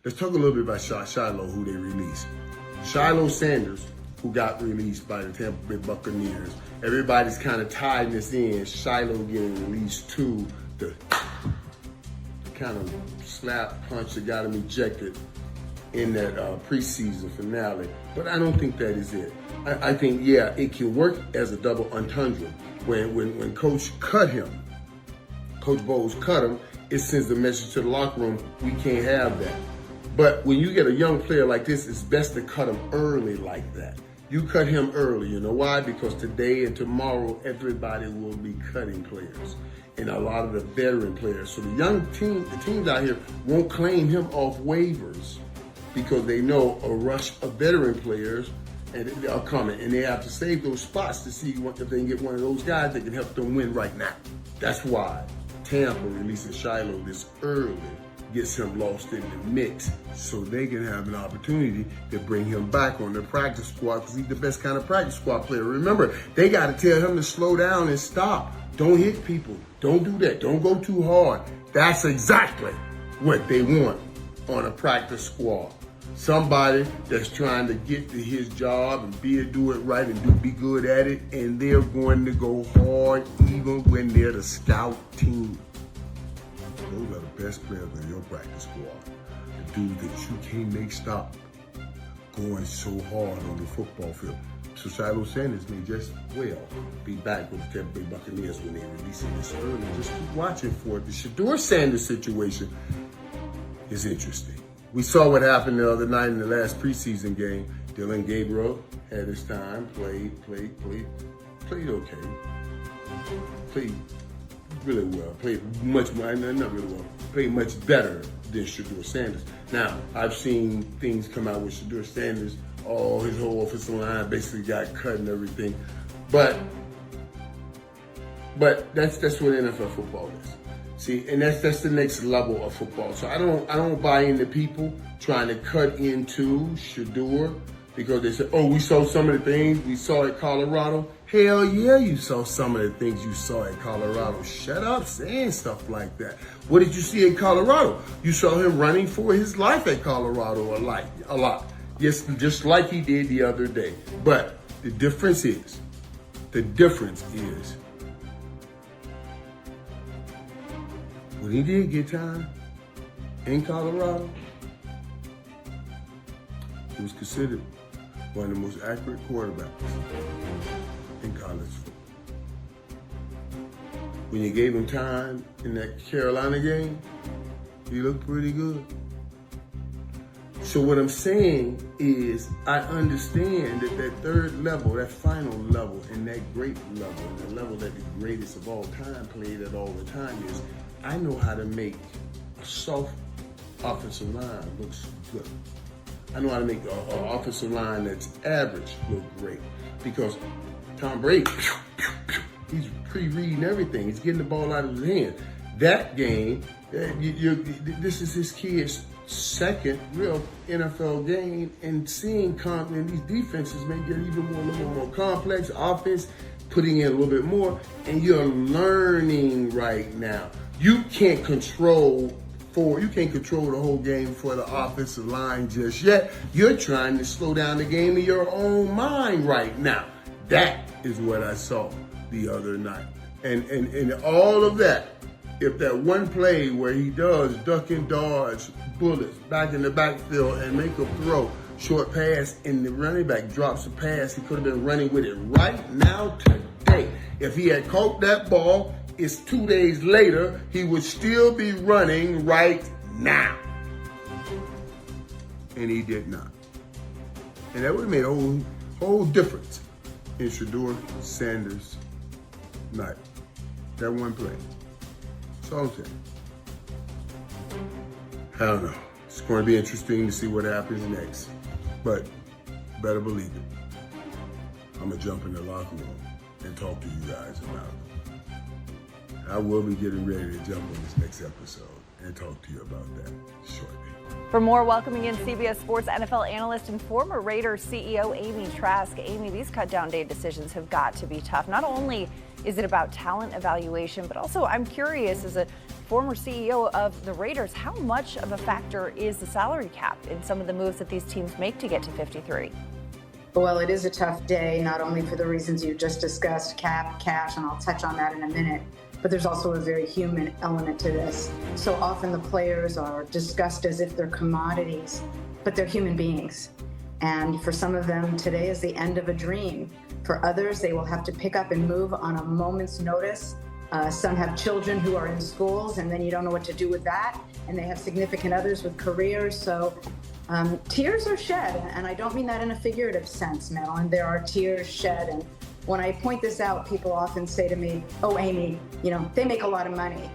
Let's talk a little bit about Shiloh, who they released. Shiloh Sanders, who got released by the Tampa Bay Buccaneers. Everybody's kind of tying this in. Shiloh getting released to the kind of slap punch that got him ejected in that preseason finale. But I don't think that is it. I think, yeah, it can work as a double entendre. When Coach cut him, Coach Bowles cut him, it sends the message to the locker room, we can't have that. But when you get a young player like this, it's best to cut him early like that. You cut him early. You know why? Because today and tomorrow, everybody will be cutting players. And a lot of the veteran players. So the teams out here won't claim him off waivers because they know a rush of veteran players are coming. And they have to save those spots to see if they can get one of those guys that can help them win right now. That's why Tampa releasing Shiloh this early gets him lost in the mix so they can have an opportunity to bring him back on their practice squad because he's the best kind of practice squad player. Remember, they got to tell him to slow down and stop. Don't hit people. Don't do that. Don't go too hard. That's exactly what they want on a practice squad. Somebody that's trying to get to his job and do it right and be good at it, and they're going to go hard even when they're the scout team. Those are the best players in your practice squad. The dudes that you can't make stop going so hard on the football field. So Shiloh Sanders may just well be back with the Tampa Bay Buccaneers when they release him this early. Just keep watching for it. The Shedeur Sanders situation is interesting. We saw what happened the other night in the last preseason game. Dylan Gabriel had his time, played okay. Played really well, played much better than Shedeur Sanders. Now, I've seen things come out with Shedeur Sanders, his whole offensive line basically got cut and everything. But that's what NFL football is. See, and that's the next level of football. So I don't buy into people trying to cut into Shedeur because they said, oh, we saw some of the things we saw at Colorado. Hell yeah, you saw some of the things you saw at Colorado. Shut up saying stuff like that. What did you see in Colorado? You saw him running for his life at Colorado a lot. Yes, just like he did the other day. But the difference is, when he did get time in Colorado, he was considered one of the most accurate quarterbacks in college football. When you gave him time in that Carolina game, he looked pretty good. So what I'm saying is I understand that third level, that final level, and that great level, the level that the greatest of all time played at all the time is I know how to make a soft offensive line look good. I know how to make an offensive line that's average look great because Tom Brady, he's pre-reading everything. He's getting the ball out of his hand. That game, this is his kid's second real NFL game, and seeing and these defenses may get even a little more complex offense, putting in a little bit more, and you're learning right now. You can't control the whole game for the offensive line just yet. You're trying to slow down the game in your own mind right now. That is what I saw the other night. And all of that, if that one play where he does duck and dodge bullets back in the backfield and make a throw, short pass, and the running back drops a pass, he could have been running with it right now today. If he had caught that ball, it's 2 days later, he would still be running right now. And he did not. And that would have made a whole difference in Shedeur Sanders' night. That one play. That's all I'm saying. I don't know. It's going to be interesting to see what happens next. But better believe it, I'm going to jump in the locker room and talk to you guys about it. I will be getting ready to jump on this next episode and talk to you about that shortly. For more, welcoming in CBS Sports NFL analyst and former Raiders CEO Amy Trask. Amy, these cut-down day decisions have got to be tough. Not only is it about talent evaluation, but also I'm curious, as a former CEO of the Raiders, how much of a factor is the salary cap in some of the moves that these teams make to get to 53? Well, it is a tough day, not only for the reasons you just discussed, cap, cash, and I'll touch on that in a minute, but there's also a very human element to this. So often the players are discussed as if they're commodities, but they're human beings. And for some of them, today is the end of a dream. For others, they will have to pick up and move on a moment's notice. Some have children who are in schools, and then you don't know what to do with that. And they have significant others with careers. So tears are shed, and I don't mean that in a figurative sense, Madeline. There are tears shed. And when I point this out, people often say to me, "Oh, Amy, they make a lot of money."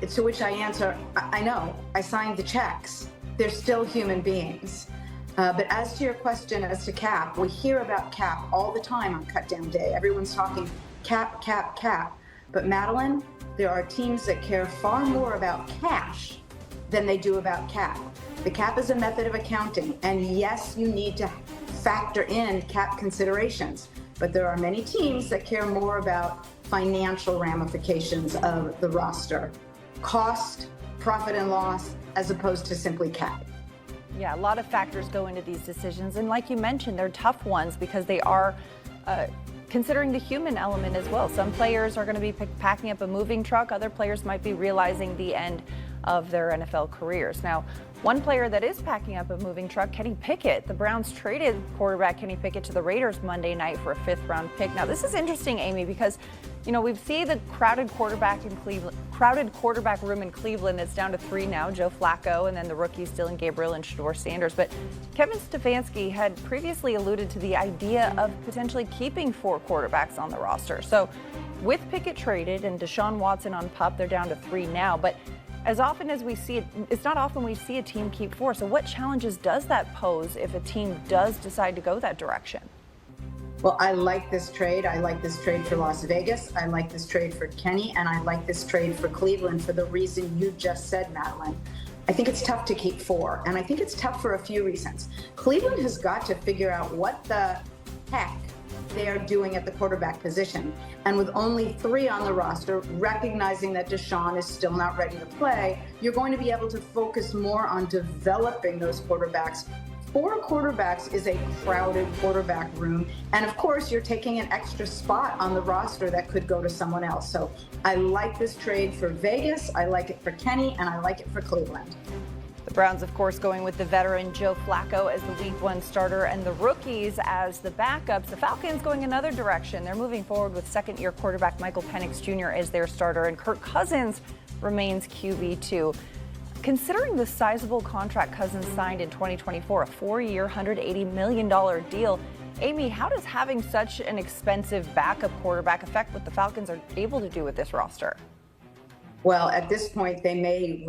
To which I answer, I know, I signed the checks. They're still human beings. But as to your question as to cap, we hear about cap all the time on cut down day. Everyone's talking cap, cap, cap. But Madeline, there are teams that care far more about cash than they do about cap. The cap is a method of accounting, and yes, you need to factor in cap considerations, but there are many teams that care more about financial ramifications of the roster, cost, profit and loss, as opposed to simply cap. Yeah, a lot of factors go into these decisions, and like you mentioned, they're tough ones because they are considering the human element as well. Some players are going to be packing up a moving truck. Other players might be realizing the end of their NFL careers. Now, one player that is packing up a moving truck, Kenny Pickett. The Browns traded quarterback Kenny Pickett to the Raiders Monday night for a 5th-round pick. Now, this is interesting, Amy, because we've seen the crowded quarterback room in Cleveland. It's down to 3 now: Joe Flacco, and then the rookies Dylan Gabriel and Shedeur Sanders. But Kevin Stefanski had previously alluded to the idea of potentially keeping 4 quarterbacks on the roster. So, with Pickett traded and Deshaun Watson on PUP, they're down to 3 now. But as often as we see it, it's not often we see a team keep 4. So what challenges does that pose if a team does decide to go that direction? Well, I like this trade. I like this trade for Las Vegas. I like this trade for Kenny, and I like this trade for Cleveland for the reason you just said, Madeline. I think it's tough to keep 4, and I think it's tough for a few reasons. Cleveland has got to figure out what the heck they are doing at the quarterback position. And with only 3 on the roster, recognizing that Deshaun is still not ready to play, you're going to be able to focus more on developing those quarterbacks. 4 quarterbacks is a crowded quarterback room. And of course, you're taking an extra spot on the roster that could go to someone else. So I like this trade for Vegas, I like it for Kenny, and I like it for Cleveland. The Browns, of course, going with the veteran Joe Flacco as the Week 1 starter and the rookies as the backups. The Falcons going another direction. They're moving forward with second-year quarterback Michael Penix Jr. as their starter, and Kirk Cousins remains QB2. Considering the sizable contract Cousins signed in 2024, a 4-year, $180 million deal, Amy, how does having such an expensive backup quarterback affect what the Falcons are able to do with this roster? Well, at this point, they may